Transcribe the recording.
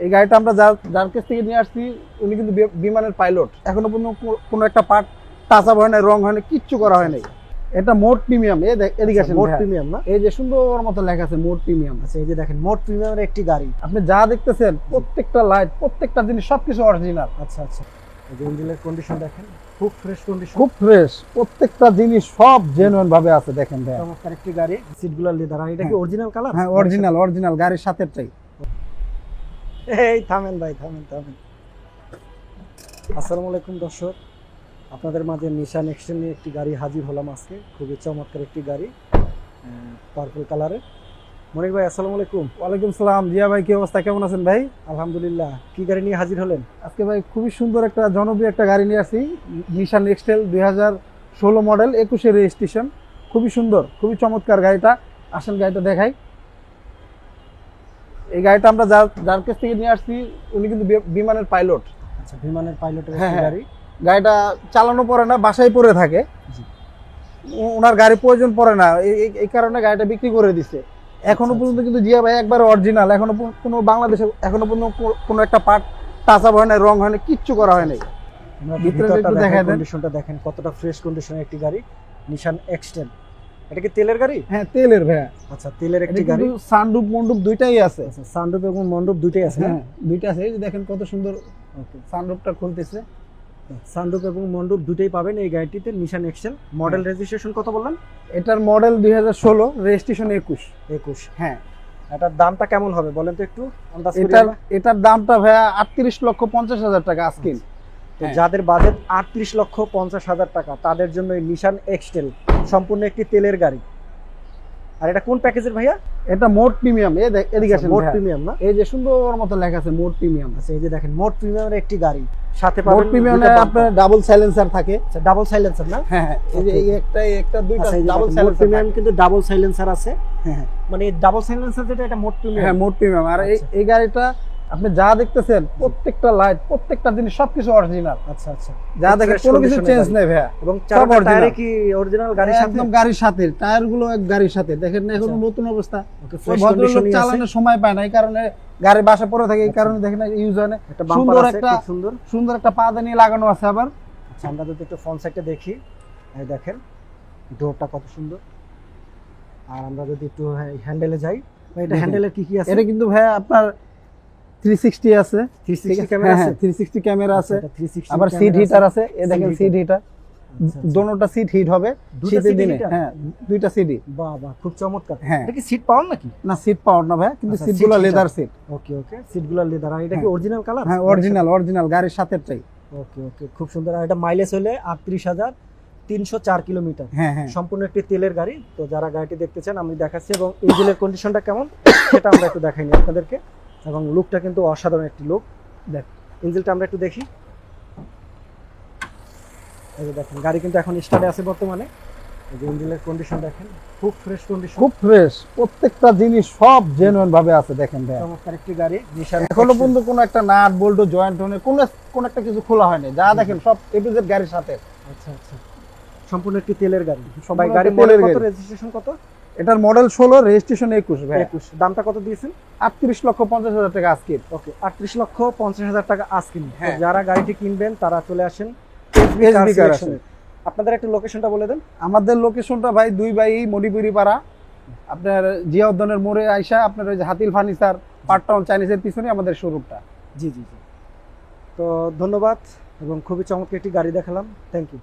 এই গাড়িটা আমরা যার কাছ থেকে নিয়ে আসছি উনি কিন্তু বিমানের পাইলট। এখনো পর্যন্ত কোনো একটা পার্ট টাচ আপ হয় না, রং হয় না, কিচ্ছু করা হয় নাই। এটা মোড প্রিমিয়াম। এদিকে আসেন, মোড প্রিমিয়াম না? এই যে সুন্দর মতো লেখা আছে মোড প্রিমিয়াম। আচ্ছা, এই যে দেখেন মোড প্রিমিয়ামের একটি গাড়ি। আপনি যা দেখতেছেন প্রত্যেকটা লাইট, প্রত্যেকটা জিনিস সবকিছু অরিজিনাল। আচ্ছা আচ্ছা, এই যে ইঞ্জিনের কন্ডিশন দেখেন, খুব ফ্রেশ কন্ডিশন, খুব ফ্রেশ। প্রত্যেকটা জিনিস সব জেনুইন ভাবে আছে। দেখেন ভাই, চমৎকার একটি গাড়ি। সিটগুলো লেদার। আর এটা কি অরিজিনাল কালার? হ্যাঁ, অরিজিনাল গাড়ির সাথেটাই। এই থামেন ভাই, থামেন। আসসালামু আলাইকুম দর্শক, আপনাদের মাঝে নিশান এক্সটেল নিয়ে একটি গাড়ি হাজির হলাম আজকে। খুবই চমৎকার একটি গাড়ি, পার্পল কালারের। মনির ভাই আসসালামু আলাইকুম। ওয়ালাইকুম সালাম। জিয়া ভাই, কি অবস্থা, কেমন আছেন ভাই? আলহামদুলিল্লাহ। কি গাড়ি নিয়ে হাজির হলেন আজকে ভাই? খুবই সুন্দর একটা জনপ্রিয় একটা গাড়ি নিয়ে আসি, নিশান এক্সটেল 2016 মডেল, 21 রেজিস্ট্রেশন। খুবই সুন্দর, খুবই চমৎকার গাড়িটা। আসেন গাড়িটা দেখাই। এই গাড়িটা আমরা যার কাছ থেকে নিয়ে আসছি উনি কিন্তু বিমানের পাইলট। আচ্ছা, বিমানের পাইলটের গাড়ি। গাড়িটা চালানো পড়ে না, বাসায় পড়ে থাকে। ওনার গাড়ি প্রয়োজন পড়ে না, এই কারণে গাড়িটা বিক্রি করে দিচ্ছে। এখনো পর্যন্ত কিন্তু জিয়া ভাই একবার অরিজিনাল। এখনো কোনো বাংলাদেশে এখনো পর্যন্ত কোনো একটা পার্ট টাচ আপ হয় না, রং হয় না, কিচ্ছু করা হয় নাই। কন্ডিশনটা দেখেন, কতটা ফ্রেশ কন্ডিশনের একটি গাড়ি, নিশান এক্সটেল। এটা কি তেলের গাড়ি? হ্যাঁ, তেলের ভাইয়া। আচ্ছা, তেলের একটি গাড়ি। সানরুফ মন্ডপ দুইটাই আছে। সানরুফ এবং মন্ডপ দুইটাই আছে। হ্যাঁ, দুইটা আছে। এই যে দেখেন কত সুন্দর সানরুফটা খুলতেছে। সানরুফ এবং মন্ডপ দুটোই পাবেন এই গাড়িটিতে। নিশান এক্সটেল। মডেল রেজিস্ট্রেশন কত বললেন? এটার মডেল 2016, রেজিস্ট্রেশন 21। হ্যাঁ, এটার দামটা কেমন হবে বলেন তো একটু আন্দাজ করি। এটার দামটা ভাইয়া 38,50,000 টাকা আজকিন। যাদের বাজেট 38,50,000 টাকা তাদের জন্য এই নিশান এক্সটেল সম্পূর্ণ একটি তেলের গাড়ি। আর এটা কোন প্যাকেজের ভাইয়া? এটা মোড প্রিমিয়াম। এদিকে আসেন, মোড প্রিমিয়াম না? এই যে সুন্দর মতো লেখা আছে মোড প্রিমিয়াম। আচ্ছা, এই যে দেখেন মোড প্রিমিয়ামের একটি গাড়ি। সাথে পাবেন মোড প্রিমিয়ামে আপনার ডাবল সাইলেন্সার থাকে। আচ্ছা, ডাবল সাইলেন্সার না? হ্যাঁ, এই যে একটা দুইটা ডাবল সাইলেন্সার। মোড প্রিমিয়াম কিন্তু ডাবল সাইলেন্সার আছে। হ্যাঁ, মানে ডাবল সাইলেন্সার যেটা, এটা মোড প্রিমিয়াম। হ্যাঁ, মোড প্রিমিয়াম। আর এই গাড়িটা আপনি যা দেখতেছেন প্রত্যেকটা লাইট, প্রত্যেকটা জিনিস সবকিছু অরিজিনাল। আচ্ছা আচ্ছা, যা দেখেন কোনো কিছু চেঞ্জ নেই ভাইয়া। এবং চারটা টায়ারে কি অরিজিনাল গাড়ির সাথে? একদম গাড়ির সাথে, টায়ার গুলো এক গাড়ির সাথে। দেখেন এখন নতুন অবস্থা। ভদ্রলোক চালানোর সময় পায় না, এই কারণে গাড়ি বাসা পড়ে থাকে, এই কারণে দেখেন ইউজ হয় না। সুন্দর একটা পাদানি লাগানো আছে আবার। আচ্ছা, আমরা যদি একটু ফ্রন্ট সাইডটা দেখি, এই দেখেন ডোরটা কত সুন্দর। আর আমরা যদি একটু হ্যান্ডেলে যাই, এটা হ্যান্ডেলে কি আছে? এটা কিন্তু ভাইয়া আপনার 360 আছে, 360 ক্যামেরা আছে। 360 ক্যামেরা আছে, আবার সিট হিটার আছে। এই দেখেন সিট হিটার, দোনোটা সিট হিট হবে শীতের দিনে। হ্যাঁ, দুইটা সিটই। বাহ বাহ, খুব চমৎকার। হ্যাঁ, এটা কি সিট পাওয়ার নাকি? না, সিট পাওয়ার না ভাই, কিন্তু সিটগুলো লেদার সিট। ওকে, সিটগুলো লেদার। আর এটা কি অরিজিনাল কালার? হ্যাঁ, অরিজিনাল গাড়ির সাথেটাই। ওকে, খুব সুন্দর। আর এটা মাইলেজ হলে 38,304 কিলোমিটার। হ্যাঁ, সম্পূর্ণ একটি তেলের গাড়ি। তো যারা গাড়িটি দেখতে চান আমি দেখাচ্ছি, এবং ইঞ্জিনের কন্ডিশনটা কেমন সেটা আমরা একটু দেখাইনি আপনাদেরকে। এবং লুকটা কিন্তু অসাধারণ একটি লুক। দেখ, ইঞ্জিনটা আমরা একটু দেখি। এই যে দেখেন, গাড়ি কিন্তু এখন স্টার্টে আছে বর্তমানে। এই যে ইঞ্জিনের কন্ডিশন দেখেন, খুব ফ্রেশ কন্ডিশন, খুব ফ্রেশ। প্রত্যেকটা জিনিস সব জেনুইন ভাবে আছে। দেখেন ভাই, চমৎকার একটি গাড়ি। নিশান এখনো পর্যন্ত কোনো একটা নাট বোল্ট জয়েন্ট হনে কোন একটা কিছু খোলা হয়নি। যা দেখেন সব এ টু জেড গাড়ির সাথে। আচ্ছা আচ্ছা, সম্পূর্ণ একটি তেলের গাড়ি। সবাই গাড়ি মডেল কত, রেজিস্ট্রেশন কত? এটার মডেল 16, রেজিস্ট্রেশন 21 ভাই। 21। দামটা কত দিয়েছেন? 38,50,000 টাকা আজকে। ওকে, 38,50,000 টাকা আজকে। যারা গাড়িটি কিনবেন তারা চলে আসেন আপনাদের একটা লোকেশনটা বলে দেন। আমাদের লোকেশনটা ভাই 2 বাই মণিপুরি পাড়া, আপনার জিয়া উদ্যানের মোড়ে আইসা আপনার ওই যে হাতিল ফার্নিচার পার্ট টাউন চাইনিজের পিছনে আমাদের শোরুমটা। জি। তো ধন্যবাদ, এবং খুবই চমৎকার একটি গাড়ি দেখালাম। Thank you.